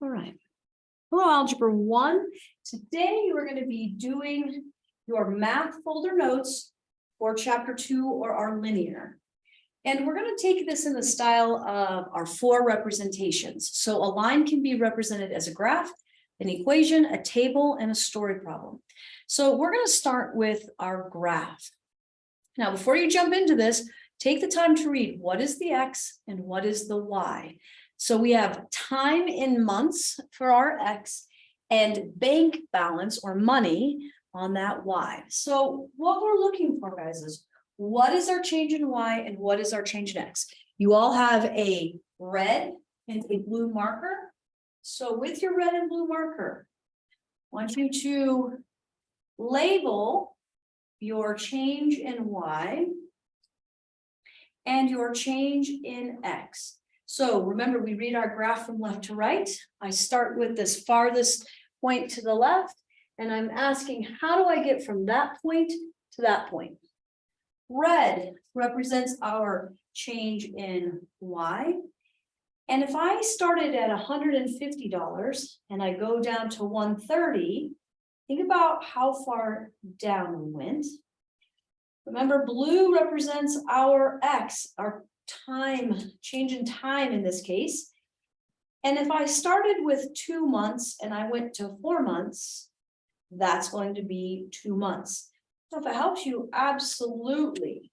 All right. Hello, Algebra 1. Today you are going to be doing your math folder notes for Chapter 2 or our linear. And we're going to take this in the style of our 4 representations. So a line can be represented as a graph, an equation, a table, and a story problem. So we're going to start with our graph. Now, before you jump into this, take the time to read what is the X and what is the Y. So we have time in months for our X and bank balance or money on that Y. So what we're looking for, guys, is what is our change in Y and what is our change in X? You all have a red and a blue marker. So with your red and blue marker, I want you to label your change in Y and your change in X. So remember, we read our graph from left to right. I start with this farthest point to the left, and I'm asking, how do I get from that point to that point? Red represents our change in Y. And if I started at $150 and I go down to $130, think about how far down we went. Remember, blue represents our X, our time, change in time in this case. And if I started with 2 months and I went to 4 months, that's going to be 2 months. So if it helps you, absolutely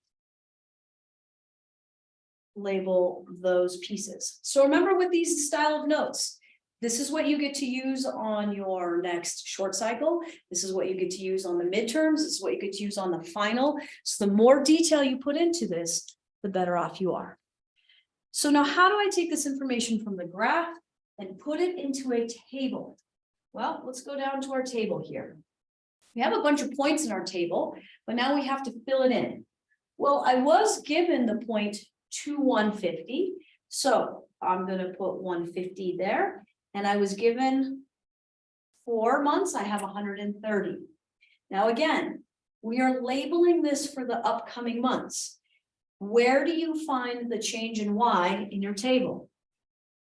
label those pieces. So remember, with these style of notes, this is what you get to use on your next short cycle. This is what you get to use on the midterms. This is what you get to use on the final. So the more detail you put into this, the better off you are. So now, how do I take this information from the graph and put it into a table? Well, let's go down to our table here. We have a bunch of points in our table, but now we have to fill it in. Well, I was given the point to 150, so I'm going to put 150 there. And I was given 4 months, I have 130. Now, again, we are labeling this for the upcoming months. Where do you find the change in Y in your table?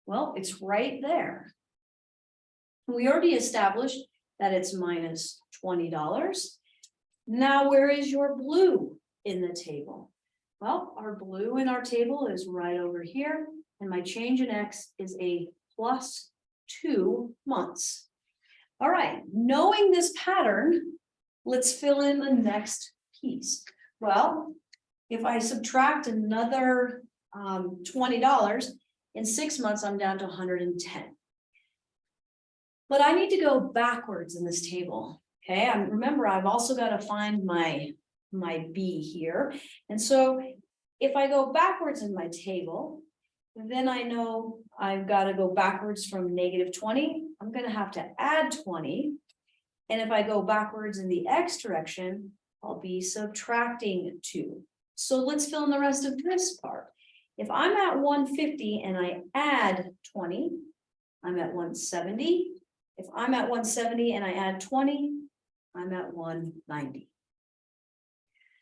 Well, it's right there. We already established that it's minus $20. Now, where is your blue in the table? Well, our blue in our table is right over here, and my change in X is a plus 2 months. All right, knowing this pattern, let's fill in the next piece. Well, if I subtract another $20, in 6 months, I'm down to 110. But I need to go backwards in this table. Okay, remember, I've also got to find my B here. And so if I go backwards in my table, then I know I've got to go backwards from negative 20. I'm going to have to add 20. And if I go backwards in the X direction, I'll be subtracting 2. So let's fill in the rest of this part. If I'm at 150 and I add 20, I'm at 170. If I'm at 170 and I add 20, I'm at 190.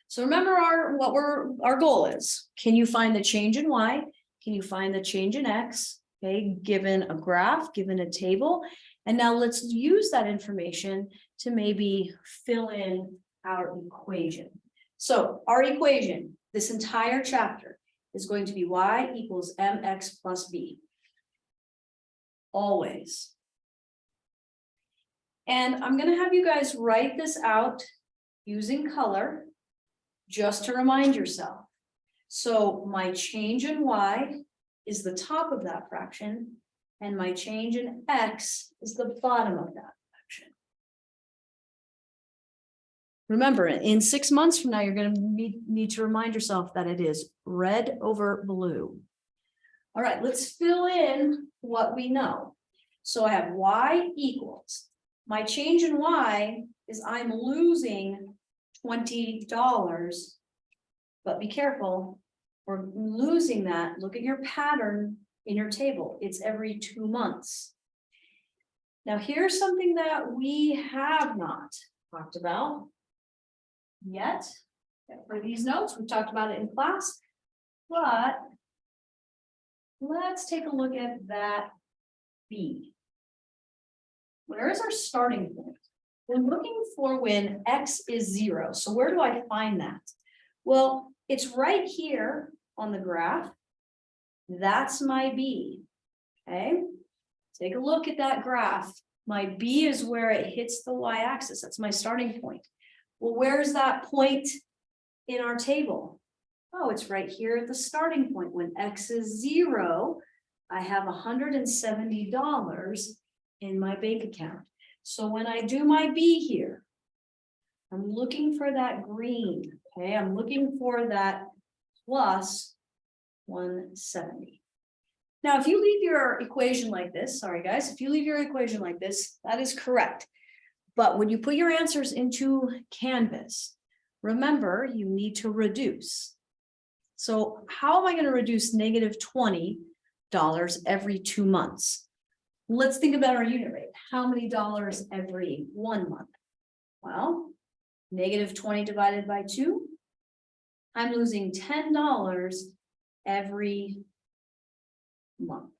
So remember our goal is, can you find the change in Y? Can you find the change in X? Okay, given a graph, given a table. And now let's use that information to maybe fill in our equation. So our equation, this entire chapter, is going to be Y equals mx plus b. Always. And I'm going to have you guys write this out using color, just to remind yourself. So my change in Y is the top of that fraction, and my change in X is the bottom of that fraction. Remember, in 6 months from now, you're going to need to remind yourself that it is red over blue. All right, let's fill in what we know. So I have Y equals, my change in Y is I'm losing $20, but be careful, we're losing that. Look at your pattern in your table. It's every 2 months. Now, here's something that we have not talked about yet. For these notes, we've talked about it in class, but let's take a look at that B. Where is our starting point? We're looking for when X is 0. So where do I find that? Well, it's right here on the graph. That's my B. Okay. Take a look at that graph. My B is where it hits the y-axis. That's my starting point. Well, where's that point in our table? Oh, it's right here at the starting point. When X is 0, I have $170 in my bank account. So when I do my B here, I'm looking for that green. Okay, I'm looking for that plus 170. Now, if you leave your equation like this, sorry guys, if you leave your equation like this, that is correct. But when you put your answers into Canvas, remember you need to reduce. So how am I going to reduce negative $20 every 2 months? Let's think about our unit rate. How many dollars every 1 month? Well, negative 20 divided by 2. I'm losing $10 every month.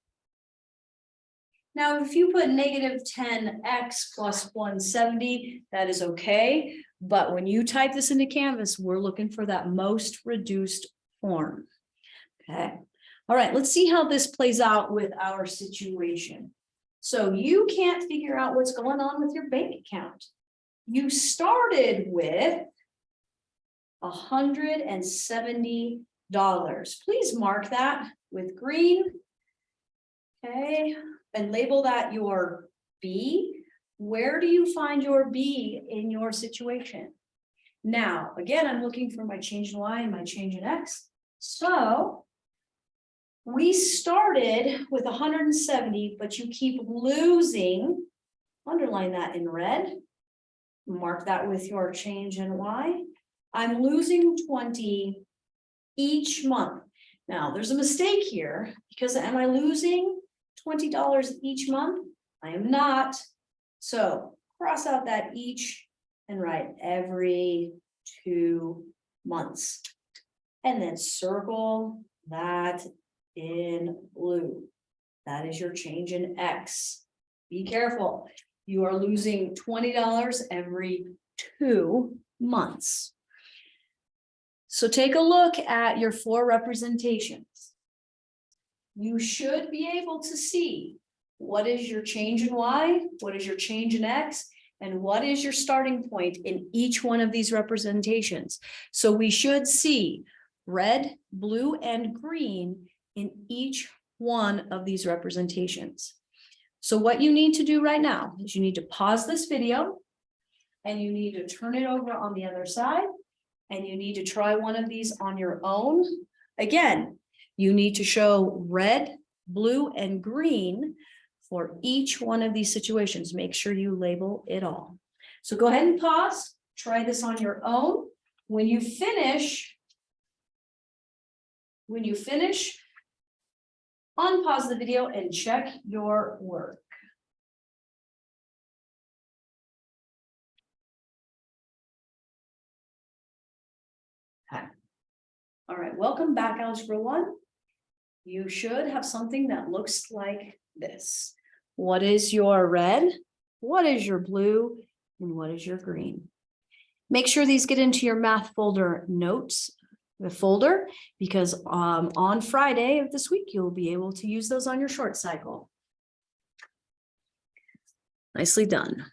Now, if you put negative 10x plus 170, that is okay. But when you type this into Canvas, we're looking for that most reduced form. Okay. All right, let's see how this plays out with our situation. So you can't figure out what's going on with your bank account. You started with $170. Please mark that with green. Okay, and label that your B. Where do you find your B in your situation? Now, again, I'm looking for my change in Y and my change in X. So we started with 170, but you keep losing. Underline that in red. Mark that with your change in Y. I'm losing 20 each month. Now, there's a mistake here because am I losing $20 each month? I am not. So cross out that each and write every 2 months. And then circle that in blue. That is your change in X. Be careful. You are losing $20 every 2 months. So take a look at your 4 representations. You should be able to see what is your change in Y, what is your change in X, and what is your starting point in each one of these representations. So we should see red, blue, and green in each one of these representations. So what you need to do right now is you need to pause this video and you need to turn it over on the other side and you need to try one of these on your own. Again, you need to show red, blue, and green for each one of these situations. Make sure you label it all. So go ahead and pause, try this on your own. When you finish, unpause the video and check your work. Okay. All right, welcome back, Algebra 1. You should have something that looks like this. What is your red? What is your blue? And what is your green? Make sure these get into your math folder notes, the folder, because on Friday of this week, you'll be able to use those on your short cycle. Nicely done.